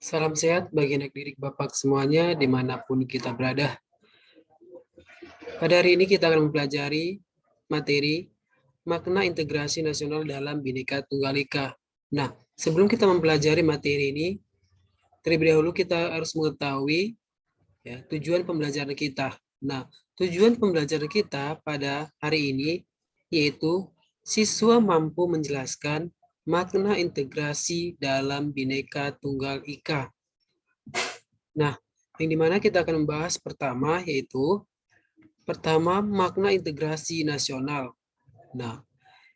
Salam sehat bagi anak didik Bapak semuanya dimanapun kita berada. Pada hari ini kita akan mempelajari materi makna integrasi nasional dalam Bhinneka Tunggal Ika. Nah, sebelum kita mempelajari materi ini, terlebih dahulu kita harus mengetahui tujuan pembelajaran kita. Nah, tujuan pembelajaran kita pada hari ini yaitu siswa mampu menjelaskan makna integrasi dalam Bhinneka Tunggal Ika. Nah, yang dimana kita akan membahas pertama yaitu makna integrasi nasional. Nah,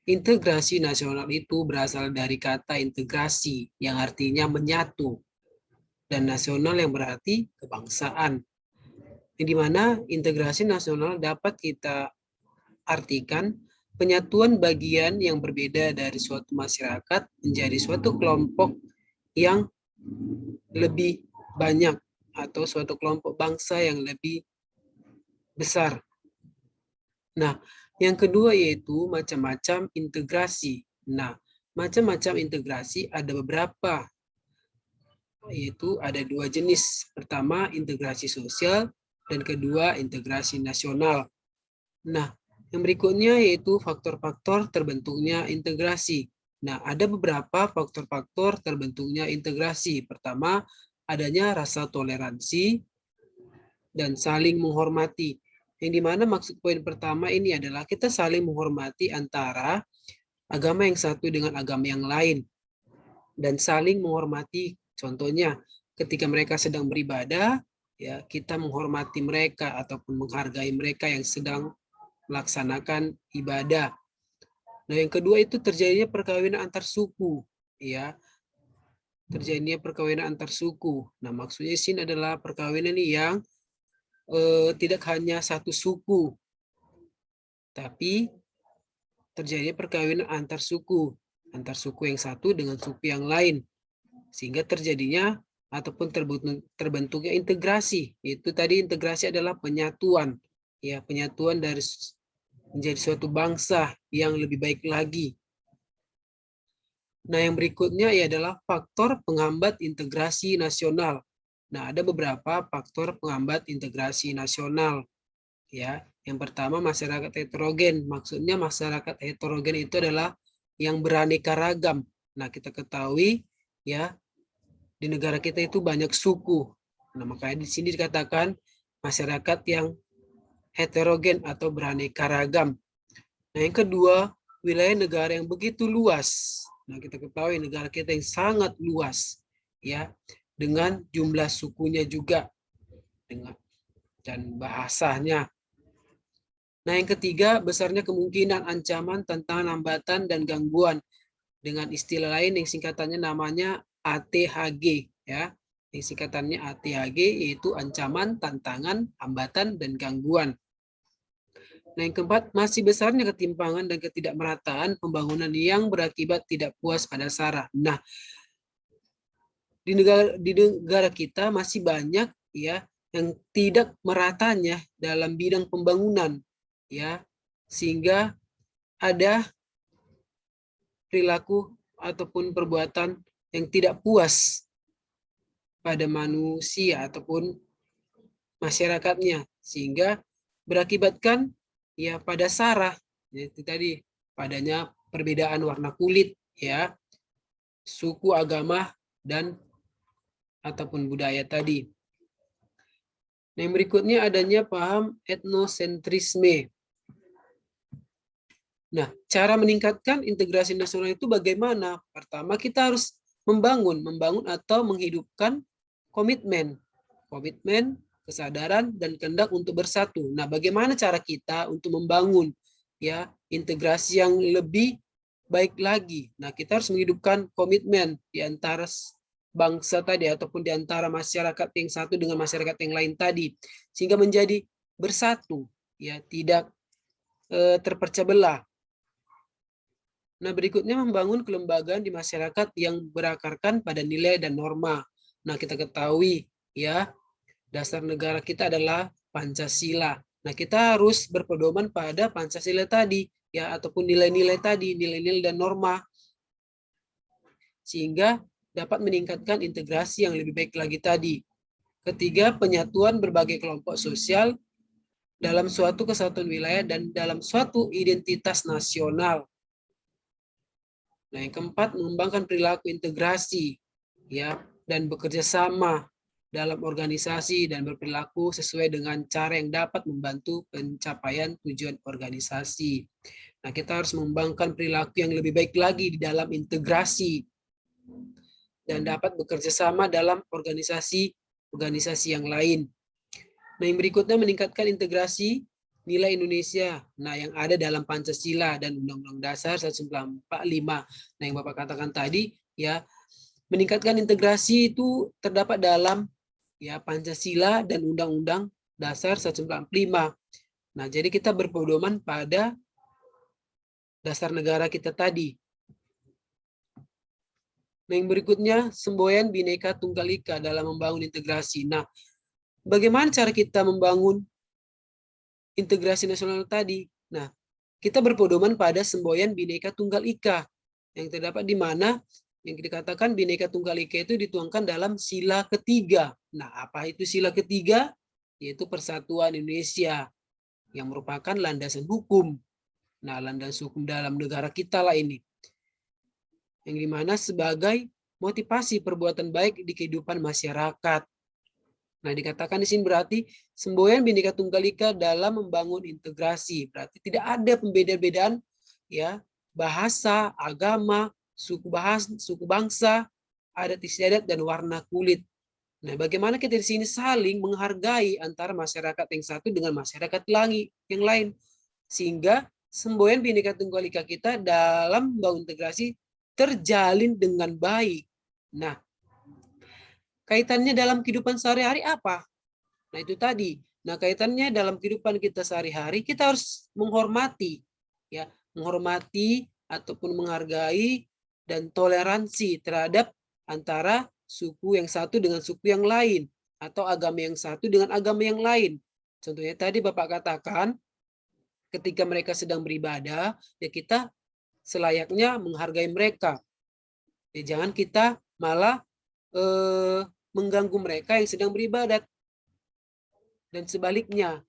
integrasi nasional itu berasal dari kata integrasi yang artinya menyatu dan nasional yang berarti kebangsaan. Yang dimana integrasi nasional dapat kita artikan penyatuan bagian yang berbeda dari suatu masyarakat menjadi suatu kelompok yang lebih banyak atau suatu kelompok bangsa yang lebih besar. Nah, yang kedua yaitu macam-macam integrasi. Nah, macam-macam integrasi ada beberapa, yaitu ada dua jenis. Pertama, integrasi sosial, dan kedua, integrasi nasional. Nah, yang berikutnya yaitu faktor-faktor terbentuknya integrasi. Nah, ada beberapa faktor-faktor terbentuknya integrasi. Pertama, adanya rasa toleransi dan saling menghormati. Yang dimana maksud poin pertama ini adalah kita saling menghormati antara agama yang satu dengan agama yang lain. Dan saling menghormati, contohnya ketika mereka sedang beribadah, ya kita menghormati mereka ataupun menghargai mereka yang sedang melaksanakan ibadah. Nah, yang kedua itu terjadinya perkawinan antar suku, ya. Terjadinya perkawinan antar suku. Nah, maksudnya sini adalah perkawinan yang tidak hanya satu suku, tapi terjadinya perkawinan antar suku yang satu dengan suku yang lain, sehingga terjadinya ataupun terbentuknya integrasi. Itu tadi integrasi adalah penyatuan, ya penyatuan dari menjadi suatu bangsa yang lebih baik lagi. Nah, yang berikutnya adalah faktor penghambat integrasi nasional. Nah, ada beberapa faktor penghambat integrasi nasional. Ya, yang pertama masyarakat heterogen. Maksudnya masyarakat heterogen itu adalah yang beraneka ragam. Nah, kita ketahui ya di negara kita itu banyak suku. Nah, makanya di sini dikatakan masyarakat yang heterogen atau beraneka ragam. Nah, yang kedua, wilayah negara yang begitu luas. Nah, kita ketahui negara kita yang sangat luas, ya, dengan jumlah sukunya juga, dengan dan bahasanya. Nah, yang ketiga, besarnya kemungkinan ancaman, tantangan, hambatan, dan gangguan. Dengan istilah lain yang singkatannya namanya ATHG, ya. Yang singkatannya ATHG yaitu ancaman, tantangan, hambatan, dan gangguan. Nah, yang keempat, masih besarnya ketimpangan dan ketidakmerataan pembangunan yang berakibat tidak puas pada saraf. Nah, di negara kita masih banyak ya yang tidak meratanya dalam bidang pembangunan, ya, sehingga ada perilaku ataupun perbuatan yang tidak puas pada manusia ataupun masyarakatnya, sehingga berakibatkan ya pada saraf, yaitu tadi padanya perbedaan warna kulit, ya, suku, agama, dan ataupun budaya tadi. Nah, yang berikutnya adanya paham etnosentrisme. Nah, cara meningkatkan integrasi nasional itu bagaimana? Pertama, kita harus membangun atau menghidupkan komitmen, kesadaran, dan kehendak untuk bersatu. Nah, bagaimana cara kita untuk membangun ya integrasi yang lebih baik lagi? Nah, kita harus menghidupkan komitmen di antara bangsa tadi ataupun di antara masyarakat yang satu dengan masyarakat yang lain tadi, sehingga menjadi bersatu, ya tidak terpecah belah. Nah, berikutnya membangun kelembagaan di masyarakat yang berakarkan pada nilai dan norma. Nah, kita ketahui ya, dasar negara kita adalah Pancasila. Nah, kita harus berpedoman pada Pancasila tadi, ya, ataupun nilai-nilai tadi, nilai-nilai dan norma. Sehingga dapat meningkatkan integrasi yang lebih baik lagi tadi. Ketiga, penyatuan berbagai kelompok sosial dalam suatu kesatuan wilayah dan dalam suatu identitas nasional. Nah, yang keempat, mengembangkan perilaku integrasi, ya, dan bekerja sama dalam organisasi dan berperilaku sesuai dengan cara yang dapat membantu pencapaian tujuan organisasi. Nah, kita harus mengembangkan perilaku yang lebih baik lagi di dalam integrasi dan dapat bekerja sama dalam organisasi yang lain. Nah, yang berikutnya meningkatkan integrasi nilai Indonesia. Nah, yang ada dalam Pancasila dan Undang-Undang Dasar 1945. Nah, yang Bapak katakan tadi, ya, meningkatkan integrasi itu terdapat dalam ya Pancasila dan Undang-Undang Dasar 1945. Nah, jadi kita berpedoman pada dasar negara kita tadi. Nah, yang berikutnya, semboyan Bhinneka Tunggal Ika dalam membangun integrasi. Nah, bagaimana cara kita membangun integrasi nasional tadi? Nah, kita berpedoman pada semboyan Bhinneka Tunggal Ika yang terdapat di mana yang dikatakan Bhinneka Tunggal Ika itu dituangkan dalam sila ketiga. Nah, apa itu sila ketiga? Yaitu Persatuan Indonesia yang merupakan landasan hukum. Nah, landasan hukum dalam negara kita lah ini. Yang dimana sebagai motivasi perbuatan baik di kehidupan masyarakat. Nah, dikatakan di sini berarti semboyan Bhinneka Tunggal Ika dalam membangun integrasi. Berarti tidak ada pembeda-bedaan ya, bahasa, agama, suku bangsa, adat istiadat dan warna kulit. Nah, bagaimana kita di sini saling menghargai antara masyarakat yang satu dengan masyarakat yang lain. Sehingga semboyan Bhinneka Tunggal Ika kita dalam membangun integrasi terjalin dengan baik. Nah, kaitannya dalam kehidupan sehari-hari apa? Nah, itu tadi. Nah, kaitannya dalam kehidupan kita sehari-hari, kita harus menghormati, ya, menghormati ataupun menghargai dan toleransi terhadap antara suku yang satu dengan suku yang lain atau agama yang satu dengan agama yang lain. Contohnya tadi Bapak katakan, ketika mereka sedang beribadah, ya kita selayaknya menghargai mereka. Ya, jangan kita malah mengganggu mereka yang sedang beribadat. Dan sebaliknya,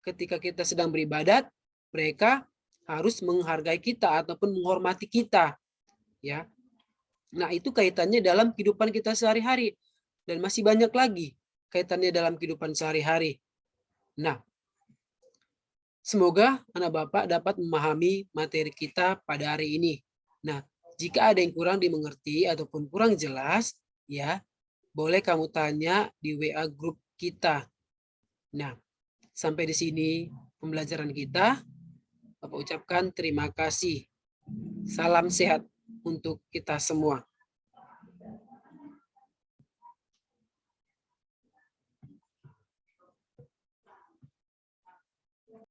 ketika kita sedang beribadat, mereka harus menghargai kita ataupun menghormati kita. Ya. Nah, itu kaitannya dalam kehidupan kita sehari-hari. Dan masih banyak lagi kaitannya dalam kehidupan sehari-hari. Nah, semoga anak Bapak dapat memahami materi kita pada hari ini. Nah, jika ada yang kurang dimengerti ataupun kurang jelas, ya, boleh kamu tanya di WA grup kita. Nah, sampai di sini pembelajaran kita. Bapak ucapkan terima kasih. Salam sehat untuk kita semua.